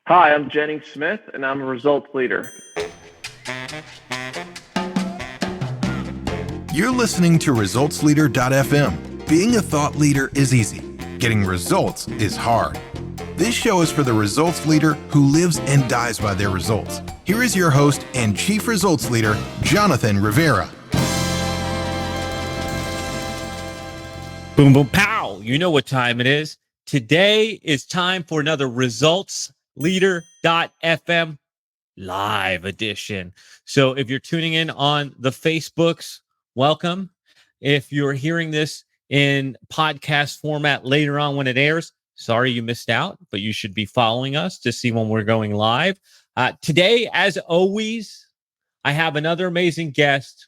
Hi, I'm Jennings Smith, and I'm a results leader. You're listening to ResultsLeader.fm. Being a thought leader is easy. Getting results is hard. This show is for the results leader who lives and dies by their results. Here is your host and Chief Results Leader, Jonathan Rivera. Boom, boom, pow. You know what time it is. Today is time for another ResultsLeader.fm live edition. So if you're tuning in on the Facebooks, welcome. If you're hearing this in podcast format later on when it airs, sorry you missed out, but you should be following us to see when we're going live. Today, as always, I have another amazing guest.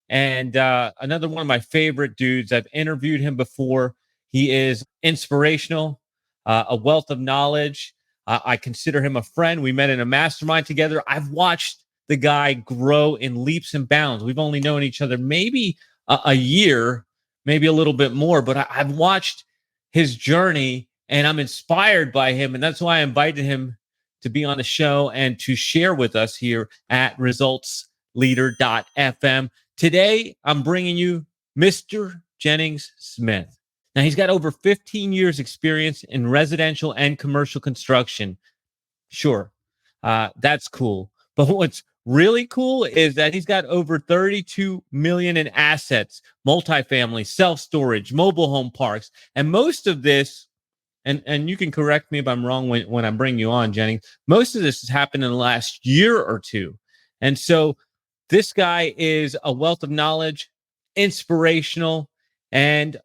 And another one of my favorite dudes. I've interviewed him before. He is inspirational, a wealth of knowledge. I consider him a friend. We met in a mastermind together. I've watched the guy grow in leaps and bounds. We've only known each other maybe a year, maybe a little bit more, but I've watched his journey and I'm inspired by him. And that's why I invited him to be on the show and to share with us here at ResultsLeader.fm. Today, I'm bringing you Mr. Jennings Smith. Now, he's got over 15 years experience in residential and commercial construction. Sure, that's cool. But what's really cool is that he's got over 32 million in assets, multifamily, self-storage, mobile home parks. And most of this, and you can correct me if I'm wrong when I bring you on, Jennings, most of this has happened in the last year or two. And so this guy is a wealth of knowledge, inspirational, and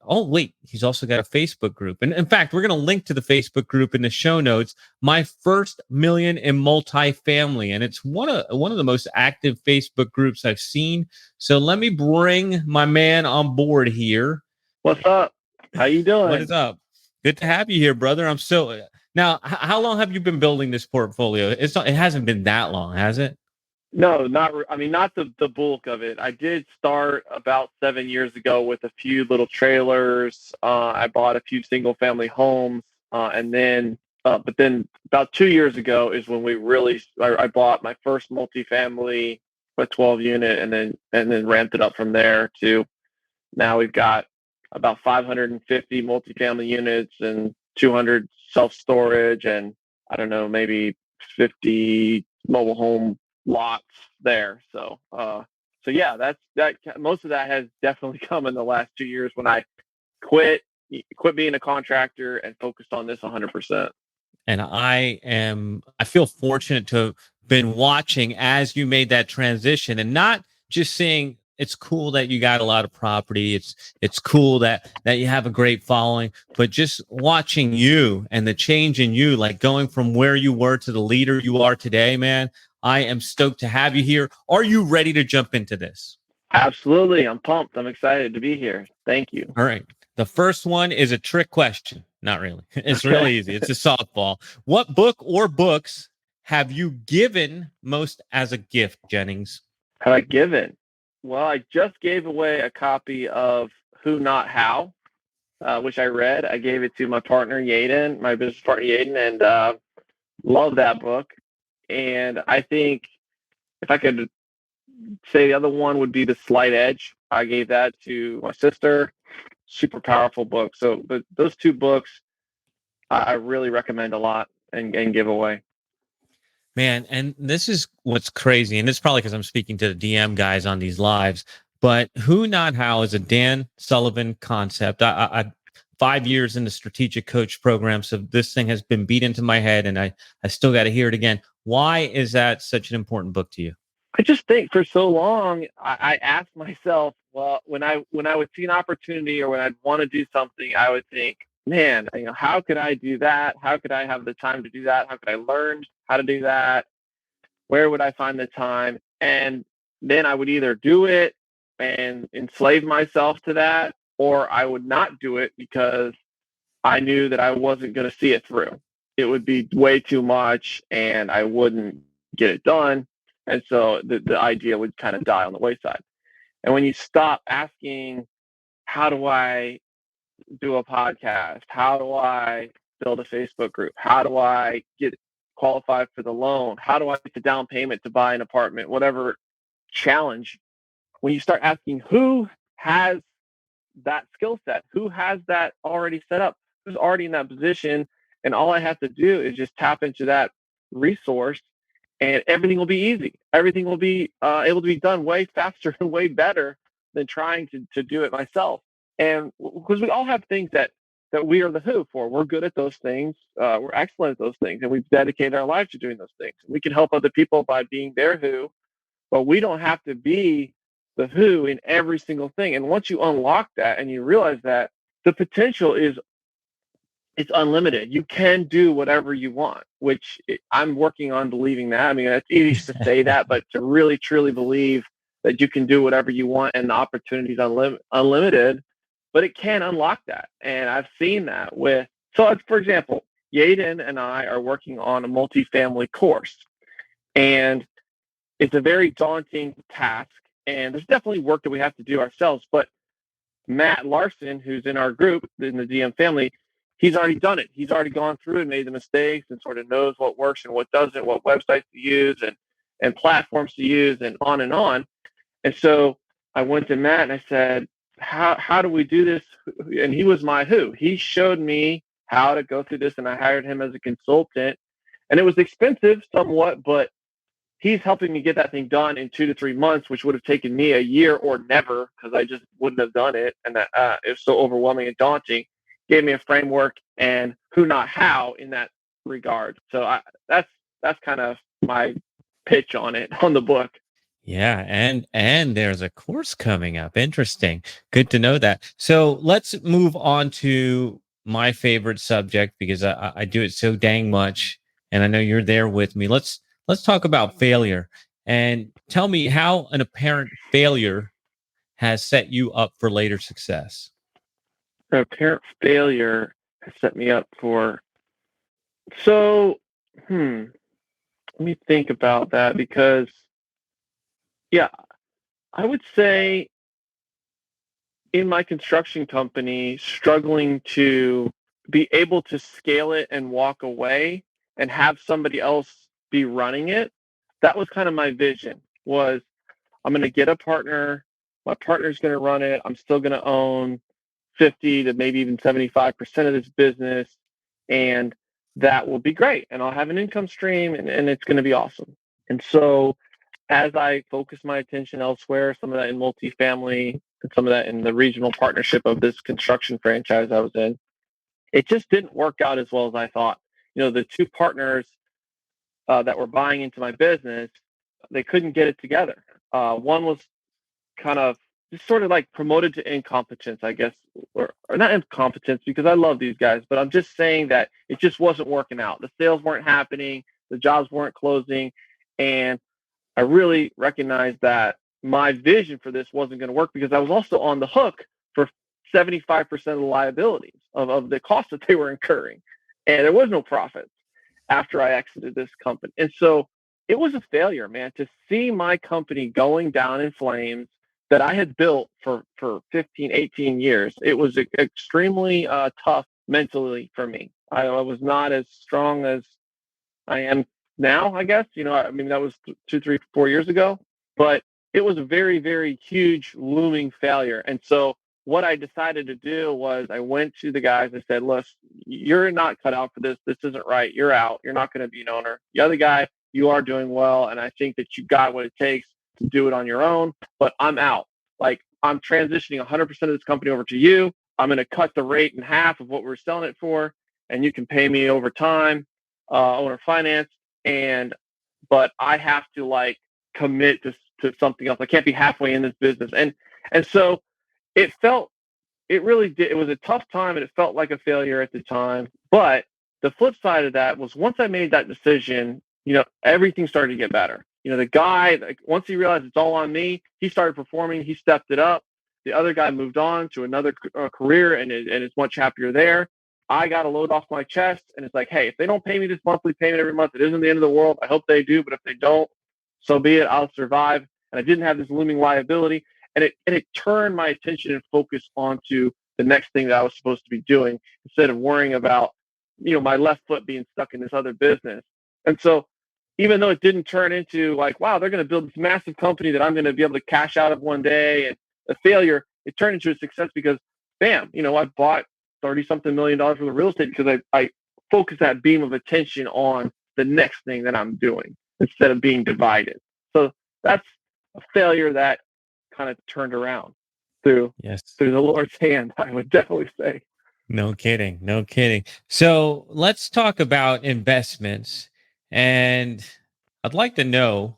he's also got a Facebook group. And in fact, we're going to link to the Facebook group in the show notes. My First Million in Multifamily, and it's one of the most active Facebook groups I've seen. So let me bring my man on board here. What's up? How you doing? What is up? Good to have you here, brother. I'm so now. How long have you been building this portfolio? It hasn't been that long, has it? No, not the bulk of it. I did start about 7 years ago with a few little trailers. I bought a few single family homes, but then about 2 years ago is when I bought my first multifamily, a 12 unit, and then ramped it up from there to now we've got about 550 multifamily units and 200 self storage, and I don't know, maybe 50 mobile home lots there. So yeah, that most of that has definitely come in the last 2 years when I quit being a contractor and focused on this 100%. And I feel fortunate to have been watching as you made that transition and not just saying it's cool that you got a lot of property. It's cool that you have a great following, but just watching you and the change in you, like going from where you were to the leader you are today, man. I am stoked to have you here. Are you ready to jump into this? Absolutely. I'm pumped. I'm excited to be here. Thank you. All right. The first one is a trick question. Not really. It's really easy. It's a softball. What book or books have you given most as a gift, Jennings? Have I given? Well, I just gave away a copy of Who Not How, which I read. I gave it to my partner, Yaden, my business partner, Yaden, and love that book. And I think if I could say the other one would be The Slight Edge. I gave that to my sister. Super powerful book. So those two books I really recommend a lot and give away. Man, and this is what's crazy, and it's probably because I'm speaking to the DM guys on these lives, but Who Not How is a Dan Sullivan concept. I 5 years in the strategic coach program, so this thing has been beat into my head, and I still got to hear it again. Why is that such an important book to you? I just think for so long I asked myself, well, when I would see an opportunity or when I'd want to do something, I would think, man, how could I do that? How could I have the time to do that? How could I learn how to do that? Where would I find the time? And then I would either do it and enslave myself to that, or I would not do it because I knew that I wasn't going to see it through. It would be way too much and I wouldn't get it done. And so the idea would kind of die on the wayside. And when you stop asking, how do I do a podcast? How do I build a Facebook group? How do I get qualify for the loan? How do I get the down payment to buy an apartment? Whatever challenge. When you start asking who has that skill set, who has that already set up, who's already in that position, and all I have to do is just tap into that resource, and everything will be easy. Everything will be able to be done way faster and way better than trying to do it myself. And because we all have things that we are the who for. We're good at those things. We're excellent at those things, and we've dedicated our lives to doing those things. We can help other people by being their who, but we don't have to be the who in every single thing. And once you unlock that and you realize that, the potential is it's unlimited. You can do whatever you want, which I'm working on believing that. I mean, it's easy to say that, but to really truly believe that you can do whatever you want and the opportunity is unlimited, but it can unlock that. And I've seen that with, so for example, Yaden and I are working on a multifamily course, and it's a very daunting task. And there's definitely work that we have to do ourselves, but Matt Larson, who's in our group, in the DM family, he's already done it. He's already gone through and made the mistakes and sort of knows what works and what doesn't, what websites to use and platforms to use, and on and on. And so I went to Matt and I said, how do we do this? And he was my who. He showed me how to go through this, and I hired him as a consultant. And it was expensive somewhat, but he's helping me get that thing done in 2 to 3 months, which would have taken me a year or never, because I just wouldn't have done it. And that it was so overwhelming and daunting. Gave me a framework and who, not how, in that regard. So that's kind of my pitch on it, on the book. Yeah, and there's a course coming up. Interesting. Good to know that. So let's move on to my favorite subject, because I do it so dang much, and I know you're there with me. Let's talk about failure, and tell me how an apparent failure has set you up for later success. The apparent failure has set me up for. So, let me think about that, because, yeah, I would say in my construction company, struggling to be able to scale it and walk away and have somebody else be running it, that was kind of my vision. Was I'm going to get a partner, my partner's going to run it, I'm still going to own 50 to maybe even 75% of this business, and that will be great, and I'll have an income stream, and it's going to be awesome. And so as I focus my attention elsewhere, some of that in multifamily and some of that in the regional partnership of this construction franchise I was in, it just didn't work out as well as I thought. The two partners that were buying into my business, they couldn't get it together. One was kind of just sort of like promoted to incompetence, I guess, or not incompetence, because I love these guys, but I'm just saying that it just wasn't working out. The sales weren't happening, the jobs weren't closing, and I really recognized that my vision for this wasn't going to work, because I was also on the hook for 75% of the liabilities of the costs that they were incurring. And there was no profits after I exited this company. And so it was a failure, man, to see my company going down in flames that I had built for 15, 18 years. It was extremely tough mentally for me. I was not as strong as I am now, I guess. I mean, that was 2, 3, 4 years ago, but it was a very, very huge looming failure. And so what I decided to do was I went to the guys. I said, look, you're not cut out for this. This isn't right. You're out. You're not going to be an owner. The other guy, you are doing well, and I think that you got what it takes to do it on your own, but I'm out. Like, I'm transitioning 100% of this company over to you. I'm going to cut the rate in half of what we're selling it for, and you can pay me over time, owner finance. But I have to commit to something else. I can't be halfway in this business. And so it really did. It was a tough time, and it felt like a failure at the time. But the flip side of that was, once I made that decision, everything started to get better. The guy, once he realized it's all on me, he started performing. He stepped it up. The other guy moved on to another career and is much happier there. I got a load off my chest, and it's like, hey, if they don't pay me this monthly payment every month, it isn't the end of the world. I hope they do, but if they don't, so be it. I'll survive. And I didn't have this looming liability, and it turned my attention and focus onto the next thing that I was supposed to be doing, instead of worrying about, my left foot being stuck in this other business. And so even though it didn't turn into like, wow, they're going to build this massive company that I'm going to be able to cash out of one day and a failure, it turned into a success because, bam, I bought 30 something $1 million worth of real estate because I focus that beam of attention on the next thing that I'm doing instead of being divided. So that's a failure that kind of turned around through the Lord's hand, I would definitely say. No kidding. No kidding. So let's talk about investments. And I'd like to know,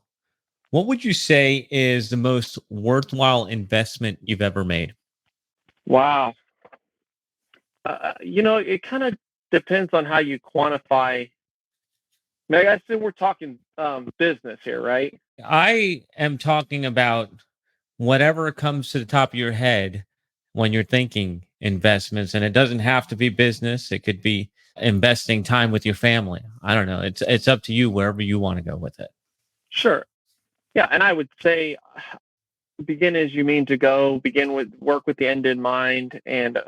what would you say is the most worthwhile investment you've ever made? Wow. It kind of depends on how you quantify. Meg, I said we're talking business here, right? I am talking about whatever comes to the top of your head when you're thinking investments, and it doesn't have to be business. It could be investing time with your family. I don't know. It's up to you wherever you want to go with it. Sure. Yeah, and I would say begin as you mean to go. Begin with work with the end in mind, and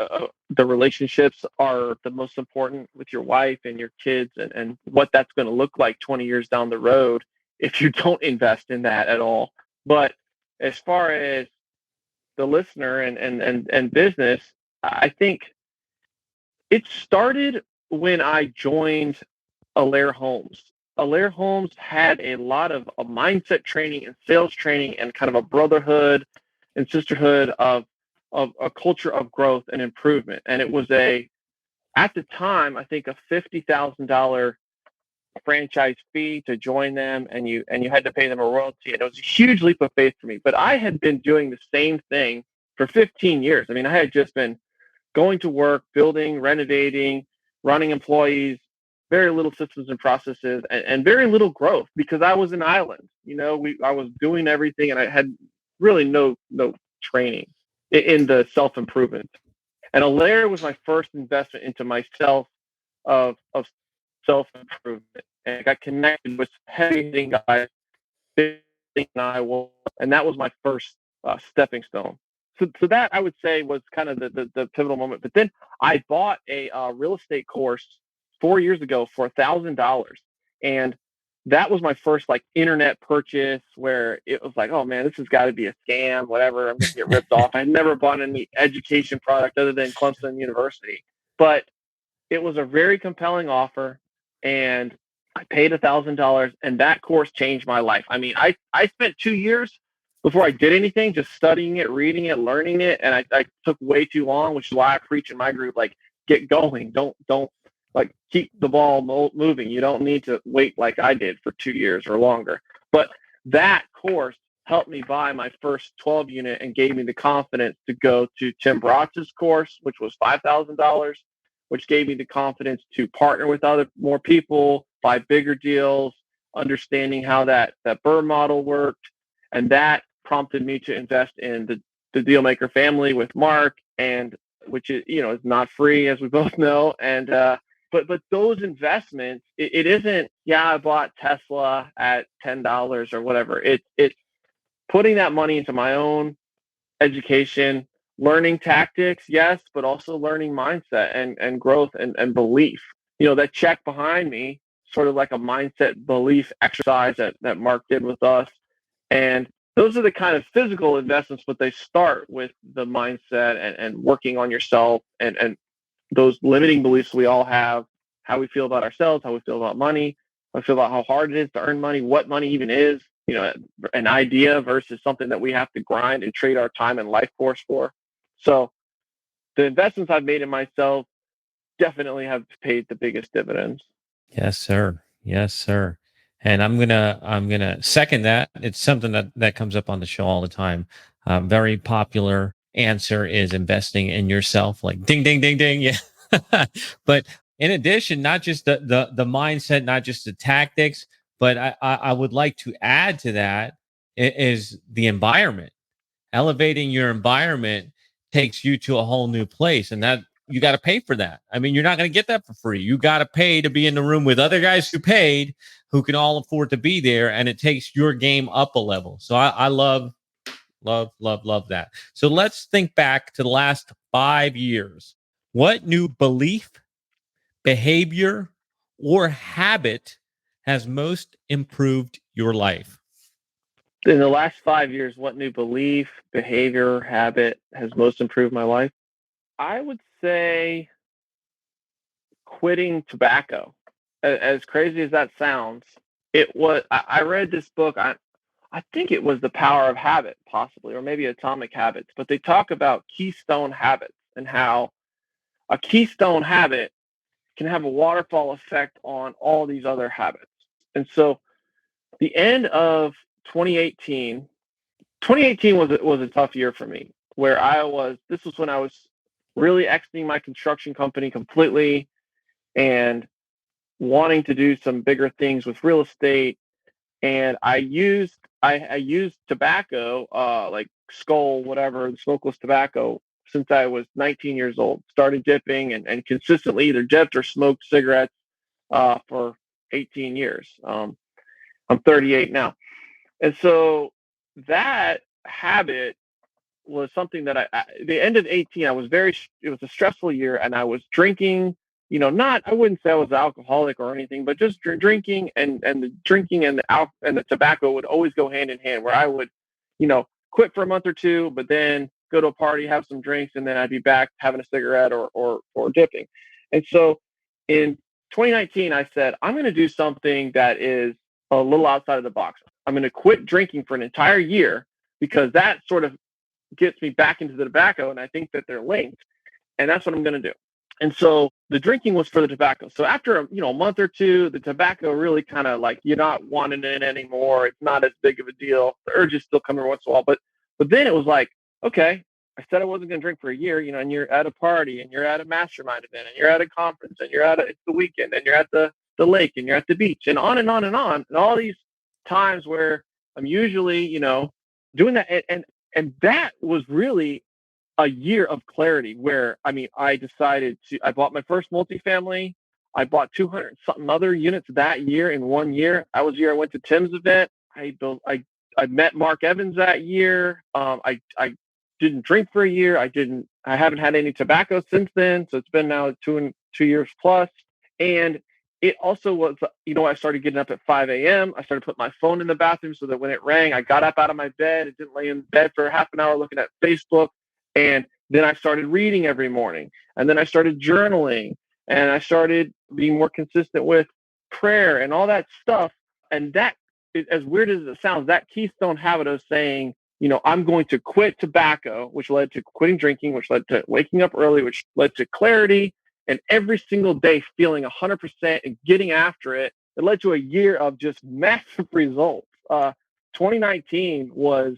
the relationships are the most important with your wife and your kids, and what that's going to look like 20 years down the road if you don't invest in that at all. But as far as the listener and business, I think it started when I joined Alair Homes. Alair Homes had a lot of a mindset training and sales training and kind of a brotherhood and sisterhood of a culture of growth and improvement. And it was at the time, I think a $50,000 franchise fee to join them, and you had to pay them a royalty. And it was a huge leap of faith for me. But I had been doing the same thing for 15 years. I mean, I had just been going to work, building, renovating, running employees, very little systems and processes, and very little growth because I was an island. I was doing everything, and I had really no training in the self improvement. And Alair was my first investment into myself of self improvement, and I got connected with heavy hitting guys, and that was my first stepping stone. So that I would say was kind of the pivotal moment. But then I bought a real estate course 4 years ago for $1,000, and that was my first like internet purchase where it was like, oh man, this has got to be a scam. Whatever, I'm going to get ripped off. I had never bought any education product other than Clemson University, but it was a very compelling offer, and I paid $1,000, and that course changed my life. I mean, I spent 2 years before I did anything, just studying it, reading it, learning it, and I took way too long, which is why I preach in my group, like, get going. Don't like keep the ball moving. You don't need to wait like I did for 2 years or longer. But that course helped me buy my first 12 unit and gave me the confidence to go to Tim Brotz's course, which was $5,000, which gave me the confidence to partner with more people, buy bigger deals, understanding how that BRRRR model worked. And that prompted me to invest in the Dealmaker family with Mark, and which is not free, as we both know. And but those investments, it isn't, I bought Tesla at $10 or whatever. It's putting that money into my own education, learning tactics, yes, but also learning mindset and growth and belief. That check behind me, sort of like a mindset belief exercise that Mark did with us. And those are the kind of physical investments, but they start with the mindset and working on yourself and those limiting beliefs we all have, how we feel about ourselves, how we feel about money, how we feel about how hard it is to earn money, what money even is, an idea versus something that we have to grind and trade our time and life force for. So the investments I've made in myself definitely have paid the biggest dividends. Yes, sir. Yes, sir. And I'm gonna second that. It's something that comes up on the show all the time. Very popular answer is investing in yourself. Like ding, ding, ding, ding. Yeah. But in addition, not just the mindset, not just the tactics, but I would like to add to that is the environment. Elevating your environment takes you to a whole new place, and that you got to pay for that. I mean, you're not going to get that for free. You got to pay to be in the room with other guys who paid, who can all afford to be there, and it takes your game up a level. So I love that. So let's think back to the last 5 years. What new belief, behavior, or habit has most improved your life? In the last 5 years, what new belief, behavior, habit has most improved my life? I would say quitting tobacco. As crazy as that sounds, it was. I read this book. I think it was The Power of Habit, possibly, or maybe Atomic Habits. But they talk about keystone habits and how a keystone habit can have a waterfall effect on all these other habits. And so, the end of 2018, 2018 was a tough year for me. Where this was when I was really exiting my construction company completely and wanting to do some bigger things with real estate. And I used tobacco, like Skull, whatever, the smokeless tobacco, since I was 19 years old. Started dipping and consistently either dipped or smoked cigarettes for 18 years. I'm 38 now, and so that habit was something that the end of 18, it was a stressful year, and I was drinking, I wouldn't say I was an alcoholic or anything, but just drinking, and the drinking and the tobacco would always go hand in hand, where I would, quit for a month or two, but then go to a party, have some drinks, and then I'd be back having a cigarette or dipping. And so in 2019, I said, I'm going to do something that is a little outside of the box. I'm going to quit drinking for an entire year, because that sort of gets me back into the tobacco, and I think that they're linked, and that's what I'm going to do. And so the drinking was for the tobacco. So after a month or two, the tobacco really kind of, like, you're not wanting it anymore. It's not as big of a deal. The urge is still coming once in a while, but then it was like, okay, I said I wasn't going to drink for a year, and you're at a party, and you're at a mastermind event, and you're at a conference, and it's the weekend, and you're at the lake, and you're at the beach, and on and on and on, and all these times where I'm usually, doing that, and that was really a year of clarity, where, I bought my first multifamily. I bought 200 something other units that year in 1 year. That was the year I went to Tim's event. I met Mark Evans that year. I didn't drink for a year. I haven't had any tobacco since then. So it's been now 2 years plus. And it also was, I started getting up at 5 a.m. I started putting my phone in the bathroom so that when it rang, I got up out of my bed. It didn't lay in bed for half an hour looking at Facebook. And then I started reading every morning. And then I started journaling. And I started being more consistent with prayer and all that stuff. And that, as weird as it sounds, that keystone habit of saying, I'm going to quit tobacco, which led to quitting drinking, which led to waking up early, which led to clarity, and every single day feeling 100% and getting after it. It led to a year of just massive results. 2019 was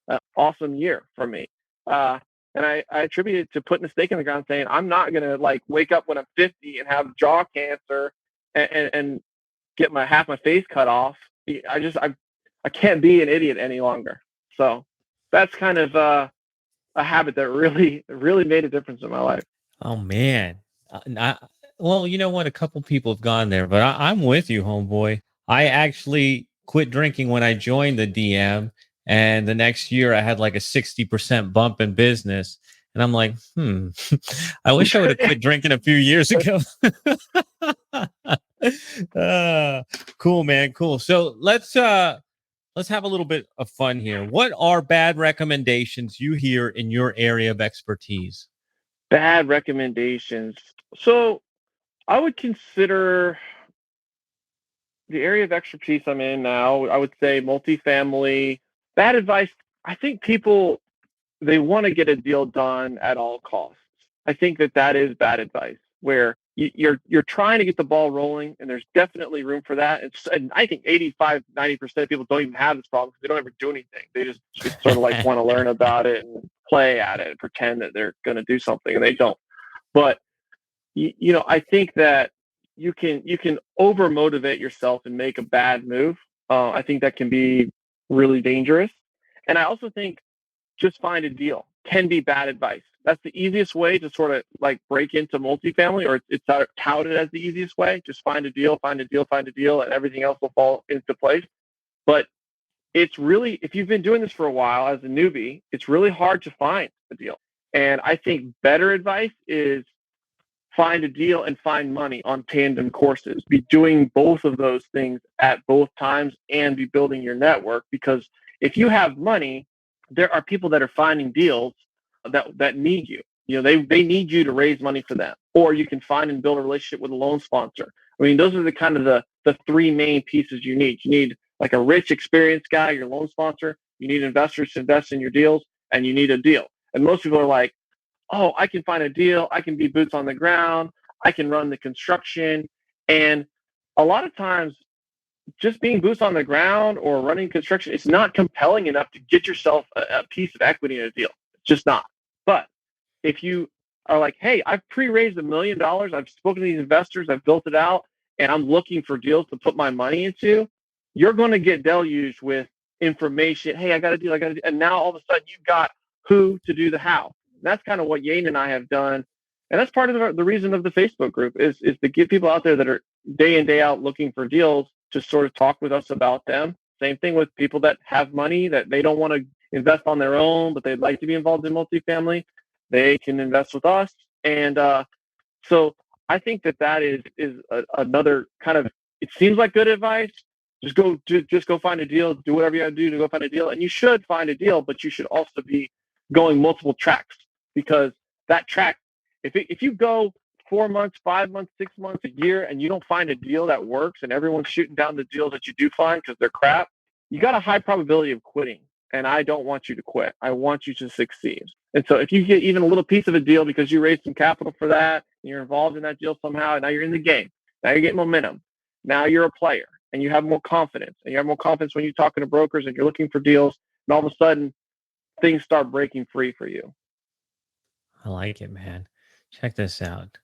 an awesome year for me. And I attribute it to putting a stake in the ground, saying, I'm not going to wake up when I'm 50 and have jaw cancer and get half my face cut off. I can't be an idiot any longer. So that's kind of a habit that really, really made a difference in my life. Oh man. Well, you know what? A couple people have gone there, but I'm with you, homeboy. I actually quit drinking when I joined the DM, and the next year I had like a 60% bump in business. And I'm like, I wish I would have quit drinking a few years ago. Cool, man. Cool. So let's have a little bit of fun here. What are bad recommendations you hear in your area of expertise? Bad recommendations. So I would consider the area of expertise I'm in now, I would say multifamily. Bad advice. I think people, they want to get a deal done at all costs. I think that is bad advice, where you're trying to get the ball rolling, and there's definitely room for that. And I think 85-90% of people don't even have this problem because they don't ever do anything. They just sort of want to learn about it and play at it and pretend that they're going to do something, and they don't. But I think that you can over motivate yourself and make a bad move. I think that can be really dangerous. And I also think just find a deal can be bad advice. That's the easiest way to sort of break into multifamily, or it's touted as the easiest way. Just find a deal, and everything else will fall into place. But it's really, if you've been doing this for a while as a newbie, it's really hard to find a deal. And I think better advice is find a deal and find money on tandem courses. Be doing both of those things at both times and be building your network, because if you have money, there are people that are finding deals that need you. They need you to raise money for them. Or you can find and build a relationship with a loan sponsor. I mean, those are the kind of the three main pieces you need. You need like a rich, experienced guy, your loan sponsor. You need investors to invest in your deals, and you need a deal. And most people are like, oh, I can find a deal. I can be boots on the ground. I can run the construction. And a lot of times, just being boots on the ground or running construction, it's not compelling enough to get yourself a piece of equity in a deal. It's just not. But if you are like, hey, I've pre-raised $1 million, I've spoken to these investors, I've built it out, and I'm looking for deals to put my money into, you're going to get deluged with information. Hey, I got a deal, and now all of a sudden you've got who to do the how. That's kind of what Yane and I have done. And that's part of the reason of the Facebook group is to get people out there that are day in, day out looking for deals to sort of talk with us about them. Same thing with people that have money that they don't want to invest on their own, but they'd like to be involved in multifamily. They can invest with us. And so I think that is another kind of, it seems like good advice. Just go find a deal, do whatever you got to do to go find a deal. And you should find a deal, but you should also be going multiple tracks, because that track, if you go 4 months, 5 months, 6 months, a year, and you don't find a deal that works and everyone's shooting down the deals that you do find because they're crap, you got a high probability of quitting. And I don't want you to quit. I want you to succeed. And so if you get even a little piece of a deal because you raised some capital for that, and you're involved in that deal somehow, and now you're in the game, now you're getting momentum, now you're a player, and you have more confidence. And you have more confidence when you're talking to brokers and you're looking for deals, and all of a sudden things start breaking free for you. I like it, man. Check this out.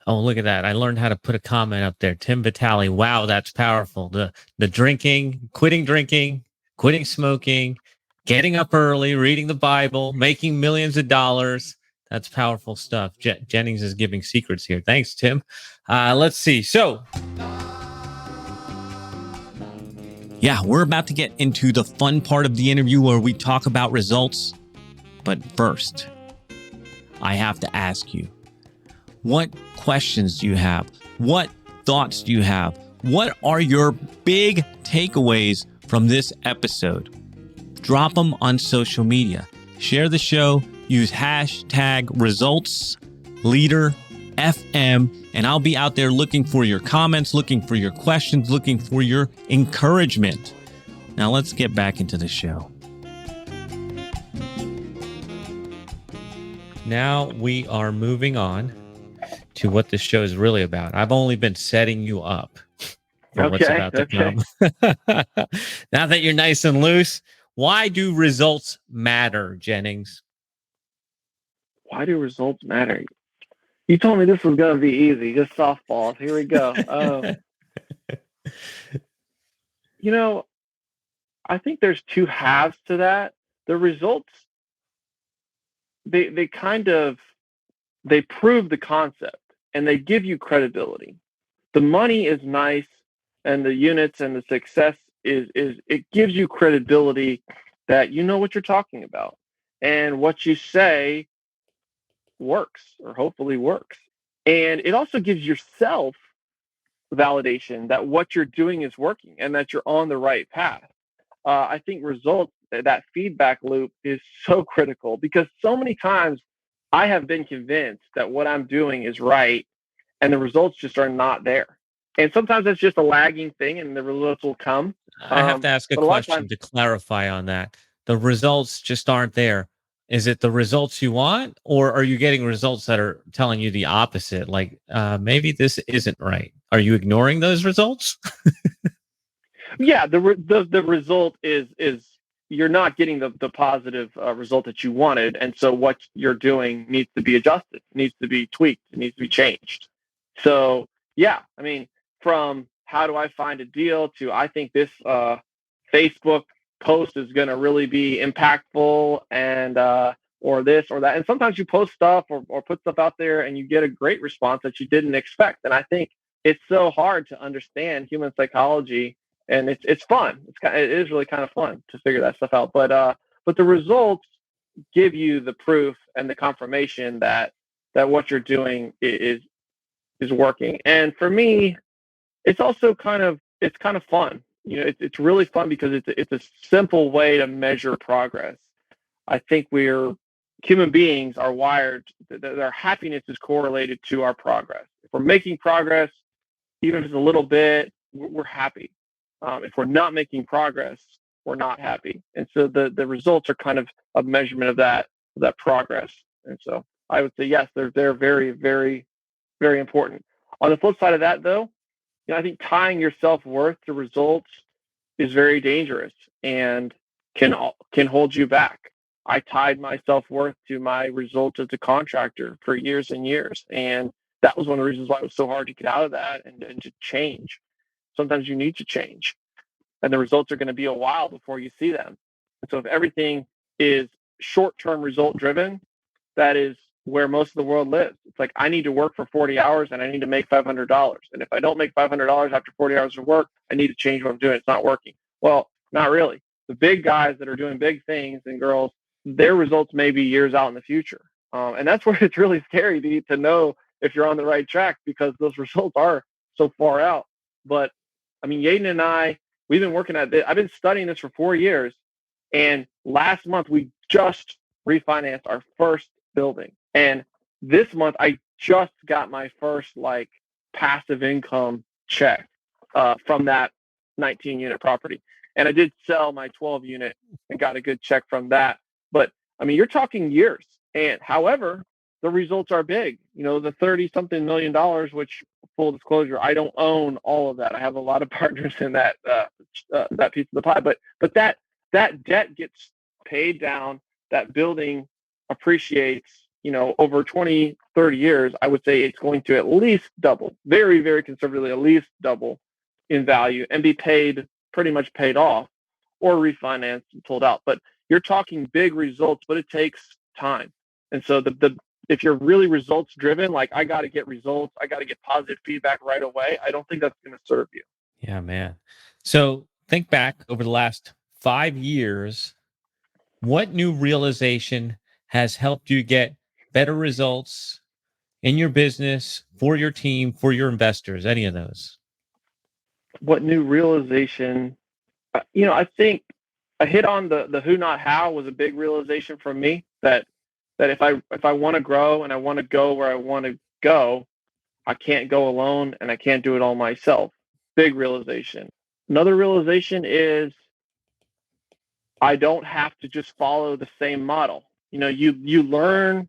Oh, look at that. I learned how to put a comment up there. Tim Vitale. Wow, that's powerful. The drinking, quitting smoking, getting up early, reading the Bible, making millions of dollars. That's powerful stuff. Jennings is giving secrets here. Thanks, Tim. Let's see. So, yeah, we're about to get into the fun part of the interview where we talk about results. But first, I have to ask you, what questions do you have? What thoughts do you have? What are your big takeaways from this episode? Drop them on social media. Share the show. Use hashtag ResultsLeaderFM, and I'll be out there looking for your comments, looking for your questions, looking for your encouragement. Now let's get back into the show. Now we are moving on to what this show is really about. I've only been setting you up for what's about to come. Now that you're nice and loose, why do results matter, Jennings? Why do results matter? You told me this was going to be easy, just softballs. Here we go. I think there's two halves to that. The results, they prove the concept and they give you credibility. The money is nice, and the units and the success is it gives you credibility that you know what you're talking about, and what you say works, or hopefully works. And it also gives yourself validation that what you're doing is working and that you're on the right path. I think results, that feedback loop, is so critical, because so many times I have been convinced that what I'm doing is right and the results just are not there. And sometimes that's just a lagging thing and the results will come. I have to ask a question to clarify on that. The results just aren't there. Is it the results you want, or are you getting results that are telling you the opposite? Like, maybe this isn't right. Are you ignoring those results? Yeah, the result is you're not getting the positive result that you wanted, and so what you're doing needs to be adjusted, needs to be tweaked, it needs to be changed. So yeah, I mean, from how do I find a deal to I think this Facebook post is going to really be impactful, and or this or that. And sometimes you post stuff or put stuff out there and you get a great response that you didn't expect. And I think it's so hard to understand human psychology, and it's fun. It is really kind of fun to figure that stuff out. But the results give you the proof and the confirmation that what you're doing is is working. And for me, it's also it's kind of fun. It's really fun because it's a simple way to measure progress. I think human beings are wired that their happiness is correlated to our progress. If we're making progress, even if it's a little bit, we're happy. If we're not making progress, we're not happy. And so the results are kind of a measurement of that progress. And so I would say yes, they're very, very, very important. On the flip side of that, though, I think tying your self-worth to results is very dangerous and can hold you back. I tied my self-worth to my results as a contractor for years and years, and that was one of the reasons why it was so hard to get out of that and to change. Sometimes you need to change, and the results are going to be a while before you see them. And so if everything is short-term result driven, that is where most of the world lives. It's like, I need to work for 40 hours and I need to make $500. And if I don't make $500 after 40 hours of work, I need to change what I'm doing. It's not working. Well, not really. The big guys that are doing big things and girls, their results may be years out in the future. And that's where it's really scary to know if you're on the right track, because those results are so far out. But I mean, Yaden and I, we've been working at this. I've been studying this for 4 years. And last month, we just refinanced our first building. And this month, I just got my first passive income check from that 19-unit property. And I did sell my 12-unit and got a good check from that. But I mean, you're talking years. And however, the results are big. The 30-something million dollars, which, full disclosure, I don't own all of that. I have a lot of partners in that piece of the pie. But that debt gets paid down. That building appreciates, over 20, 30 years. I would say it's going to at least double, very, very conservatively, at least double in value and be pretty much paid off or refinanced and pulled out. But you're talking big results, but it takes time. And so if you're really results driven, like, I got to get results, I got to get positive feedback right away, I don't think that's going to serve you. Yeah, man. So think back over the last 5 years, what new realization has helped you get better results in your business, for your team, for your investors? Any of those? What new realization? I think I hit on the who, not how, was a big realization for me, that if I want to grow and I want to go where I want to go, I can't go alone and I can't do it all myself. Big realization. Another realization is I don't have to just follow the same model. You learn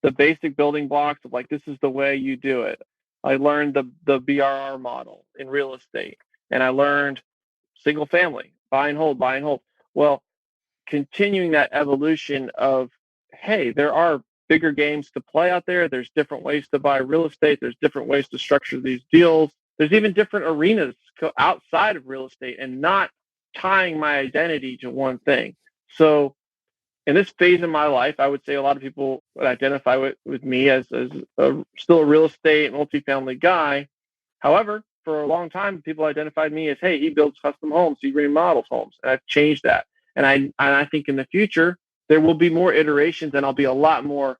the basic building blocks of, like, this is the way you do it. I learned the BRR model in real estate, and I learned single family, buy and hold, buy and hold. Well, continuing that evolution of, hey, there are bigger games to play out there. There's different ways to buy real estate. There's different ways to structure these deals. There's even different arenas outside of real estate, and not tying my identity to one thing. So in this phase of my life, I would say a lot of people would identify with me as still a real estate multifamily guy. However, for a long time, people identified me as, hey, he builds custom homes, he remodels homes. And I've changed that. And I think in the future, there will be more iterations, and I'll be a lot more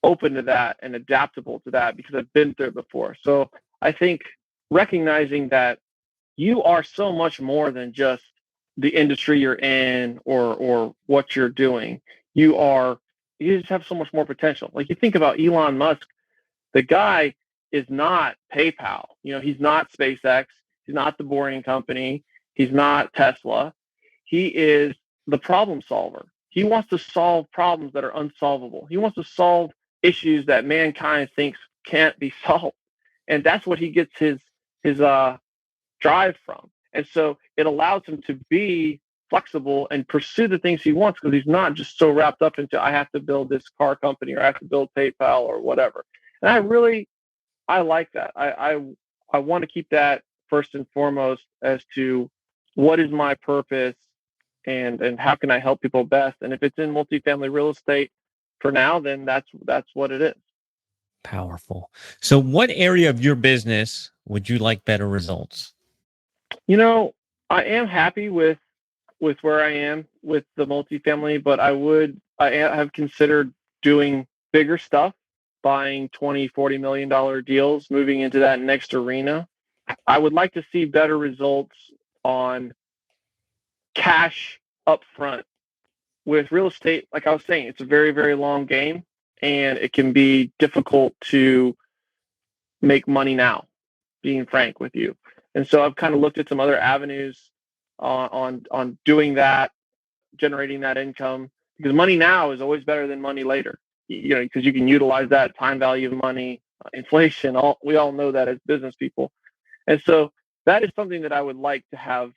open to that and adaptable to that because I've been through it before. So I think recognizing that you are so much more than just the industry you're in or what you're doing. You just have so much more potential. Like, you think about Elon Musk, the guy is not PayPal. He's not SpaceX. He's not the Boring Company. He's not Tesla. He is the problem solver. He wants to solve problems that are unsolvable. He wants to solve issues that mankind thinks can't be solved. And that's what he gets his drive from. And so it allows him to be flexible and pursue the things he wants, because he's not just so wrapped up into, I have to build this car company or I have to build PayPal or whatever. And I like that. I want to keep that first and foremost as to what is my purpose and how can I help people best. And if it's in multifamily real estate for now, then that's what it is. Powerful. So what area of your business would you like better results? I am happy with where I am with the multifamily, but I have considered doing bigger stuff. buying $20-40 million deals, moving into that next arena. I would like to see better results on cash up front. With real estate, like I was saying, it's a very, very long game, and it can be difficult to make money now, being frank with you. And so I've kind of looked at some other avenues on doing that, generating that income, because money now is always better than money later. Because you can utilize that time value of money, inflation. We all know that as business people, and so that is something that I would like to have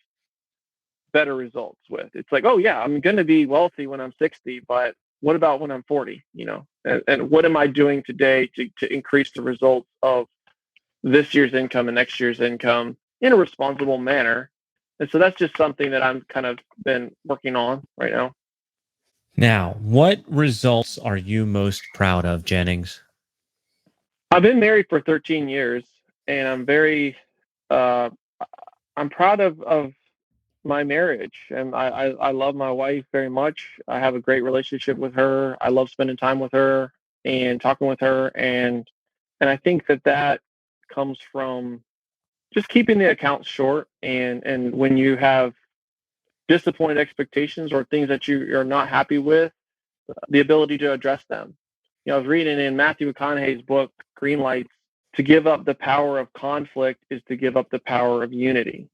better results with. It's like, oh yeah, I'm going to be wealthy when I'm 60, but what about when I'm 40? And what am I doing today to increase the results of this year's income and next year's income in a responsible manner? And so that's just something that I'm kind of been working on right now. Now, what results are you most proud of, Jennings? I've been married for 13 years, and I'm proud of my marriage, and I love my wife very much. I have a great relationship with her. I love spending time with her and talking with her, and I think that comes from just keeping the accounts short, and when you have disappointed expectations or things that you're not happy with, the ability to address them. I was reading in Matthew McConaughey's book Green Lights, to give up the power of conflict is to give up the power of unity.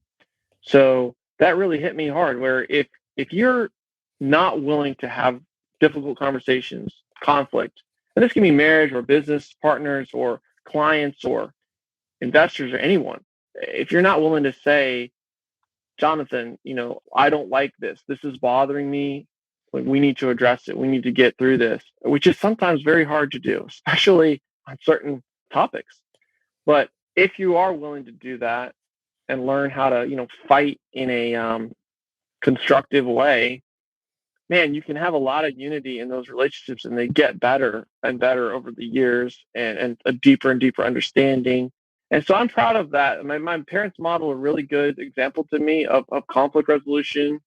So that really hit me hard, where if you're not willing to have difficult conversations, conflict, and this can be marriage or business partners or clients or investors or anyone, if you're not willing to say, Jonathan, I don't like this. This is bothering me. We need to address it. We need to get through this, which is sometimes very hard to do, especially on certain topics. But if you are willing to do that and learn how to, fight in a constructive way, man, you can have a lot of unity in those relationships, and they get better and better over the years, and a deeper and deeper understanding. And so I'm proud of that. My parents model a really good example to me of conflict resolution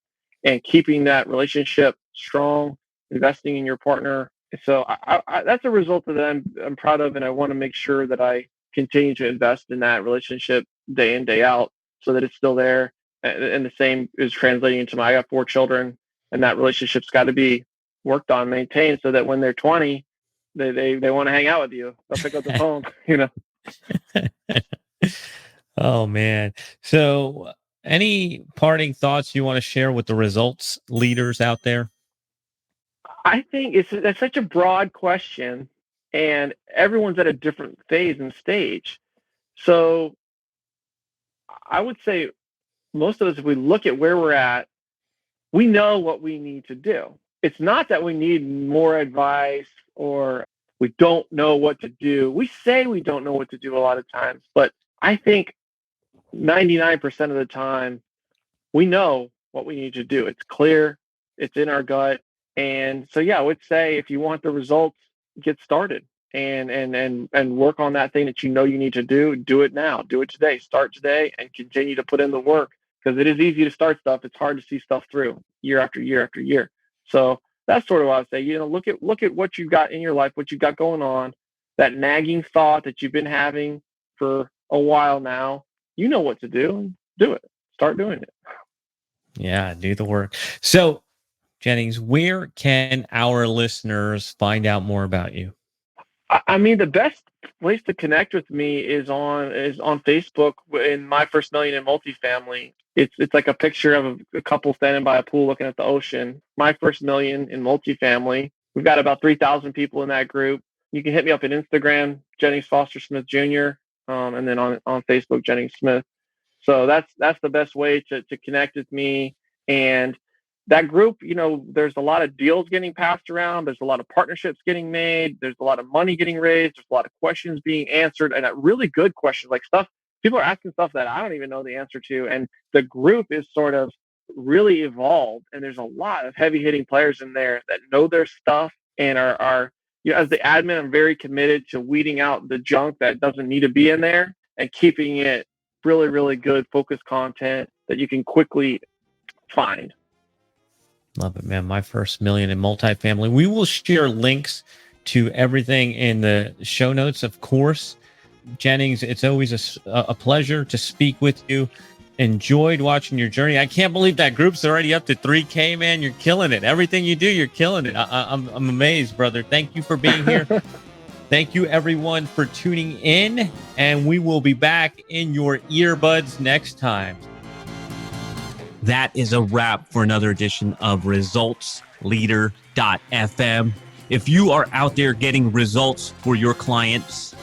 and keeping that relationship strong, investing in your partner. So that's a result that I'm proud of, and I want to make sure that I continue to invest in that relationship day in, day out, so that it's still there. And the same is translating into I got 4 children, and that relationship's got to be worked on, maintained, so that when they're 20, they want to hang out with you. They'll pick up the phone, Oh man. So any parting thoughts you want to share with the results leaders out there? I think that's such a broad question, and everyone's at a different phase and stage. So I would say most of us, if we look at where we're at, we know what we need to do. It's not that we need more advice or we don't know what to do. We say we don't know what to do a lot of times, but I think 99% of the time we know what we need to do. It's clear, it's in our gut. And so, yeah, I would say if you want the results, get started and work on that thing that you need to do. Do it now. Do it today. Start today and continue to put in the work, because it is easy to start stuff. It's hard to see stuff through year after year after year. So that's sort of what I would say. Look at what you've got in your life, what you've got going on, that nagging thought that you've been having for a while now. You know what to do, and do it. Start doing it. Yeah, do the work. So, Jennings, where can our listeners find out more about you? I mean, the best place to connect with me is on Facebook in My First Million in Multifamily. It's like a picture of a couple standing by a pool looking at the ocean. My First Million in Multifamily. We've got about 3,000 people in that group. You can hit me up on Instagram, Jennings Foster Smith Jr., and then on Facebook, Jennings Smith. So that's the best way to connect with me. And that group, there's a lot of deals getting passed around. There's a lot of partnerships getting made. There's a lot of money getting raised. There's a lot of questions being answered, and really good questions, like stuff people are asking stuff that I don't even know the answer to. And the group is sort of really evolved, and there's a lot of heavy hitting players in there that know their stuff and are as the admin, I'm very committed to weeding out the junk that doesn't need to be in there and keeping it really, really good focused content that you can quickly find. Love it, man. My First Million in Multifamily. We will share links to everything in the show notes, of course. Jennings, it's always a pleasure to speak with you. Enjoyed watching your journey. I can't believe that group's already up to 3K, man. You're killing it. Everything you do, you're killing it. I'm amazed, brother. Thank you for being here. Thank you, everyone, for tuning in. And we will be back in your earbuds next time. That is a wrap for another edition of ResultsLeader.fm. If you are out there getting results for your clients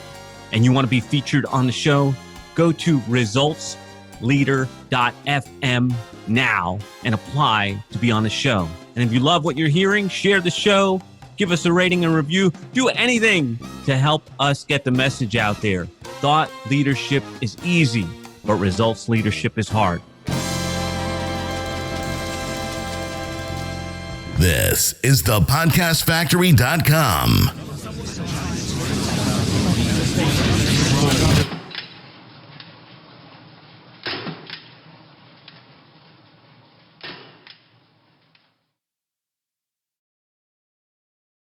and you want to be featured on the show, go to ResultsLeader.fm now and apply to be on the show. And if you love what you're hearing, share the show, give us a rating and review, do anything to help us get the message out there. Thought leadership is easy, but results leadership is hard. This is thepodcastfactory.com.